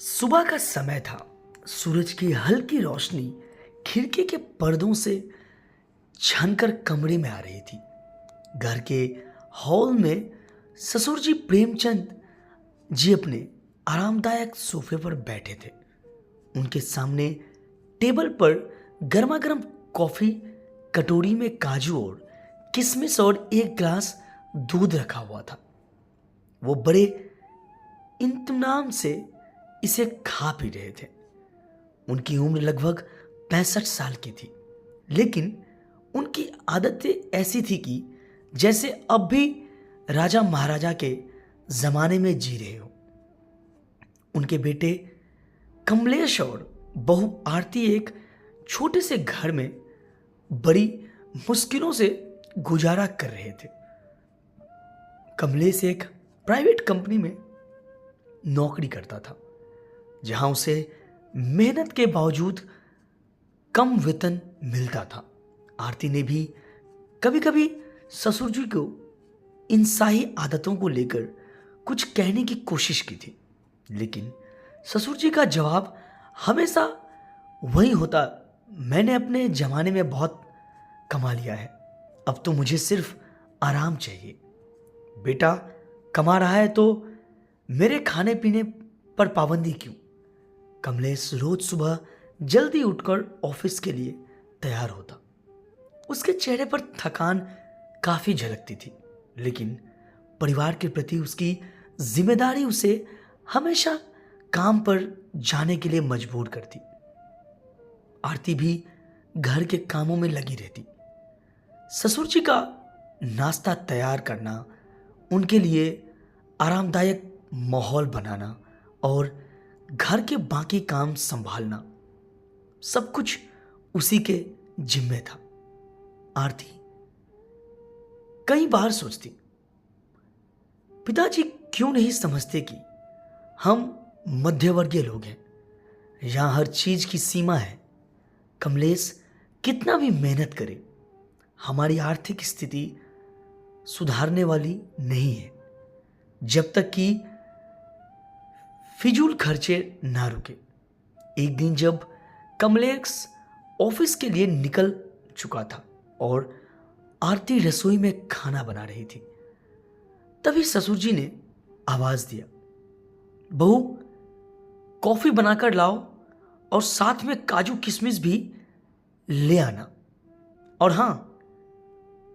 सुबह का समय था। सूरज की हल्की रोशनी खिड़की के पर्दों से छनकर कमरे में आ रही थी। घर के हॉल में ससुर जी प्रेमचंद जी अपने आरामदायक सोफे पर बैठे थे। उनके सामने टेबल पर गर्मा गर्म कॉफी, कटोरी में काजू और किशमिश और एक गिलास दूध रखा हुआ था। वो बड़े इत्मीनान से इसे खा पी रहे थे। उनकी उम्र लगभग 65 साल की थी, लेकिन उनकी आदतें ऐसी थी कि जैसे अब भी राजा महाराजा के जमाने में जी रहे हो। उनके बेटे कमलेश और बहू आरती एक छोटे से घर में बड़ी मुश्किलों से गुजारा कर रहे थे। कमलेश एक प्राइवेट कंपनी में नौकरी करता था, जहां उसे मेहनत के बावजूद कम वेतन मिलता था। आरती ने भी कभी कभी ससुर जी को इन शाही आदतों को लेकर कुछ कहने की कोशिश की थी, लेकिन ससुर जी का जवाब हमेशा वही होता, मैंने अपने जमाने में बहुत कमा लिया है, अब तो मुझे सिर्फ आराम चाहिए। बेटा कमा रहा है तो मेरे खाने पीने पर पाबंदी क्यों? कमलेश रोज सुबह जल्दी उठकर ऑफिस के लिए तैयार होता। उसके चेहरे पर थकान काफी झलकती थी, लेकिन परिवार के प्रति उसकी जिम्मेदारी उसे हमेशा काम पर जाने के लिए मजबूर करती। आरती भी घर के कामों में लगी रहती। ससुर जी का नाश्ता तैयार करना, उनके लिए आरामदायक माहौल बनाना और घर के बाकी काम संभालना, सब कुछ उसी के जिम्मे था। आरती कई बार सोचती, पिताजी क्यों नहीं समझते कि हम मध्यवर्गीय लोग हैं, यहां हर चीज की सीमा है। कमलेश कितना भी मेहनत करे, हमारी आर्थिक स्थिति सुधारने वाली नहीं है जब तक कि फिजूल खर्चे ना रुके। एक दिन जब कमलेश ऑफिस के लिए निकल चुका था और आरती रसोई में खाना बना रही थी, तभी ससुर जी ने आवाज दिया, बहू कॉफी बनाकर लाओ और साथ में काजू किशमिश भी ले आना, और हां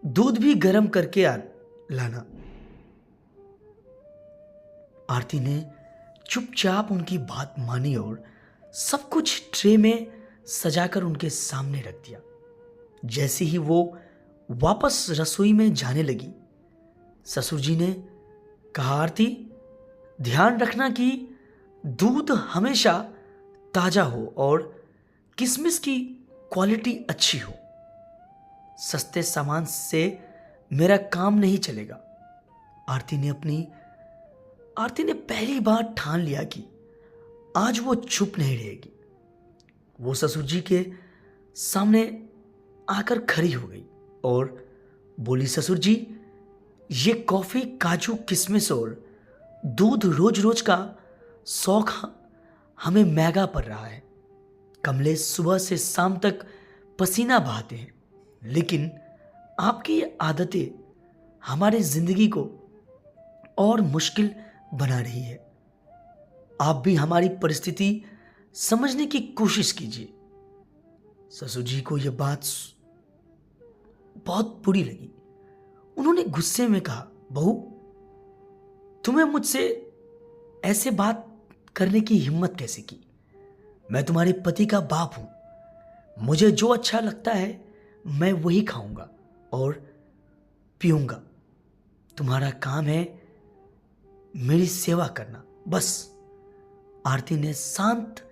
दूध भी गर्म करके लाना। आरती ने चुपचाप उनकी बात मानी और सब कुछ ट्रे में सजाकर उनके सामने रख दिया। जैसे ही वो वापस रसोई में जाने लगी, ससुर जी ने कहा, आरती ध्यान रखना कि दूध हमेशा ताजा हो और किशमिश की क्वालिटी अच्छी हो। सस्ते सामान से मेरा काम नहीं चलेगा। आरती ने पहली बार ठान लिया कि आज वो चुप नहीं रहेगी। वो ससुर जी के सामने आकर खड़ी हो गई और बोली, ससुर जी ये कॉफी, काजू, किशमिश और दूध रोज रोज का शौक हमें महंगा पड़ रहा है। कमलेश सुबह से शाम तक पसीना बहाते हैं, लेकिन आपकी ये आदतें हमारी जिंदगी को और मुश्किल बना रही है। आप भी हमारी परिस्थिति समझने की कोशिश कीजिए। ससुर जी को यह बात बहुत बुरी लगी। उन्होंने गुस्से में कहा, बहू तुम्हें मुझसे ऐसे बात करने की हिम्मत कैसे की? मैं तुम्हारे पति का बाप हूं। मुझे जो अच्छा लगता है मैं वही खाऊंगा और पीऊंगा। तुम्हारा काम है मेरी सेवा करना, बस। आरती ने शांत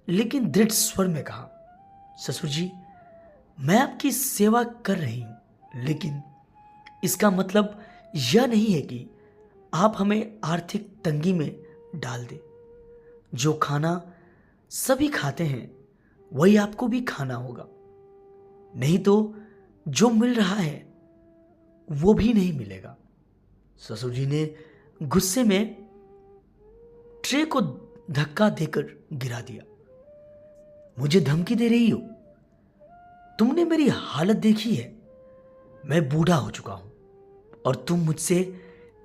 लेकिन दृढ़ स्वर में कहा, ससुर जी मैं आपकी सेवा कर रही हूं, लेकिन इसका मतलब यह नहीं है कि आप हमें आर्थिक तंगी में डाल दें। जो खाना सभी खाते हैं वही आपको भी खाना होगा, नहीं तो जो मिल रहा है वो भी नहीं मिलेगा। ससुर जी ने गुस्से में ट्रे को धक्का देकर गिरा दिया। मुझे धमकी दे रही हो? तुमने मेरी हालत देखी है, मैं बूढ़ा हो चुका हूं और तुम मुझसे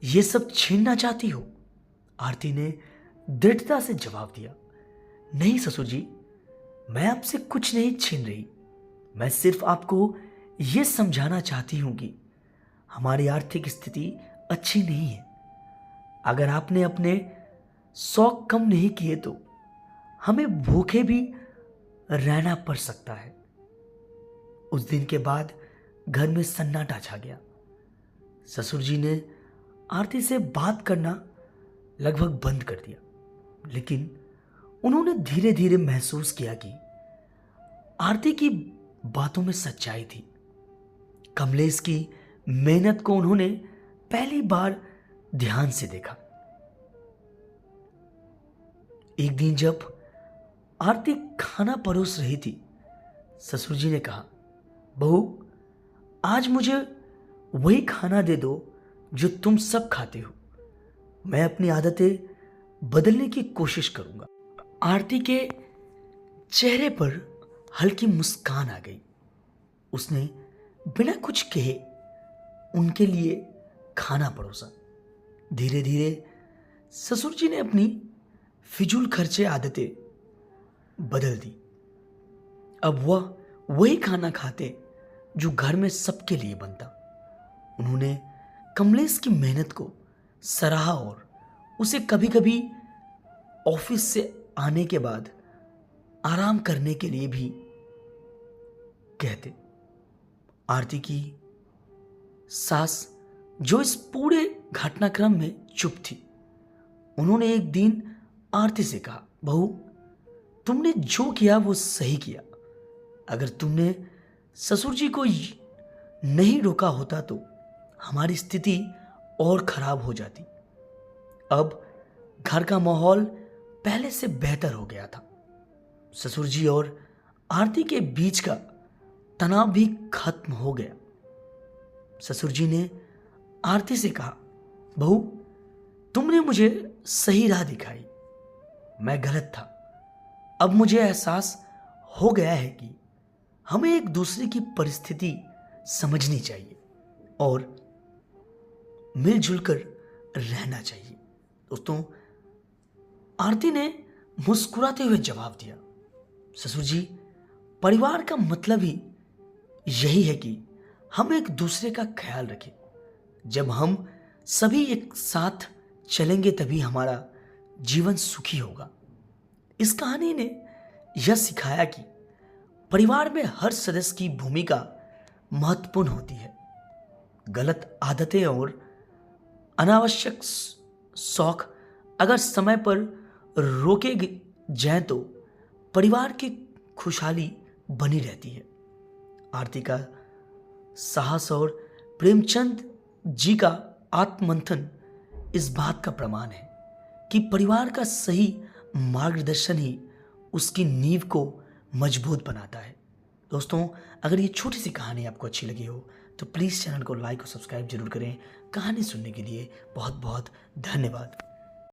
ये सब छीनना चाहती हो? आरती ने दृढ़ता से जवाब दिया, नहीं ससुर जी, मैं आपसे कुछ नहीं छीन रही। मैं सिर्फ आपको यह समझाना चाहती हूं कि हमारी आर्थिक स्थिति अच्छी नहीं है। अगर आपने अपने शौक कम नहीं किए तो हमें भूखे भी रहना पड़ सकता है। उस दिन के बाद घर में सन्नाटा छा गया। ससुर जी ने आरती से बात करना लगभग बंद कर दिया, लेकिन उन्होंने धीरे धीरे महसूस किया कि आरती की बातों में सच्चाई थी। कमलेश की मेहनत को उन्होंने पहली बार ध्यान से देखा। एक दिन जब आरती खाना परोस रही थी, ससुर जी ने कहा, बहू, आज मुझे वही खाना दे दो जो तुम सब खाते हो। मैं अपनी आदतें बदलने की कोशिश करूंगा। आरती के चेहरे पर हल्की मुस्कान आ गई। उसने बिना कुछ कहे उनके लिए खाना परोसा। धीरे धीरे ससुर जी ने अपनी फिजूल खर्चे आदतें बदल दी। अब वह वही खाना खाते जो घर में सबके लिए बनता। उन्होंने कमलेश की मेहनत को सराहा और उसे कभी कभी ऑफिस से आने के बाद आराम करने के लिए भी कहते। आरती की सास, जो इस पूरे घटनाक्रम में चुप थी, उन्होंने एक दिन आरती से कहा, बहू, तुमने जो किया वो सही किया। अगर तुमने ससुर जी को नहीं रोका होता तो हमारी स्थिति और खराब हो जाती। अब घर का माहौल पहले से बेहतर हो गया था। ससुर जी और आरती के बीच का तनाव भी खत्म हो गया। ससुर जी ने आरती से कहा, बहू, तुमने मुझे सही राह दिखाई, मैं गलत था। अब मुझे एहसास हो गया है कि हमें एक दूसरे की परिस्थिति समझनी चाहिए और मिलजुल कर रहना चाहिए। दोस्तों, आरती ने मुस्कुराते हुए जवाब दिया, ससुर जी, परिवार का मतलब ही यही है कि हम एक दूसरे का ख्याल रखें। जब हम सभी एक साथ चलेंगे तभी हमारा जीवन सुखी होगा। इस कहानी ने यह सिखाया कि परिवार में हर सदस्य की भूमिका महत्वपूर्ण होती है। गलत आदतें और अनावश्यक शौक अगर समय पर रोके जाएं तो परिवार की खुशहाली बनी रहती है। आरती का साहस और प्रेमचंद जी का आत्ममंथन इस बात का प्रमाण है कि परिवार का सही मार्गदर्शन ही उसकी नींव को मजबूत बनाता है। दोस्तों, अगर ये छोटी सी कहानी आपको अच्छी लगी हो तो प्लीज़ चैनल को लाइक और सब्सक्राइब जरूर करें। कहानी सुनने के लिए बहुत बहुत धन्यवाद।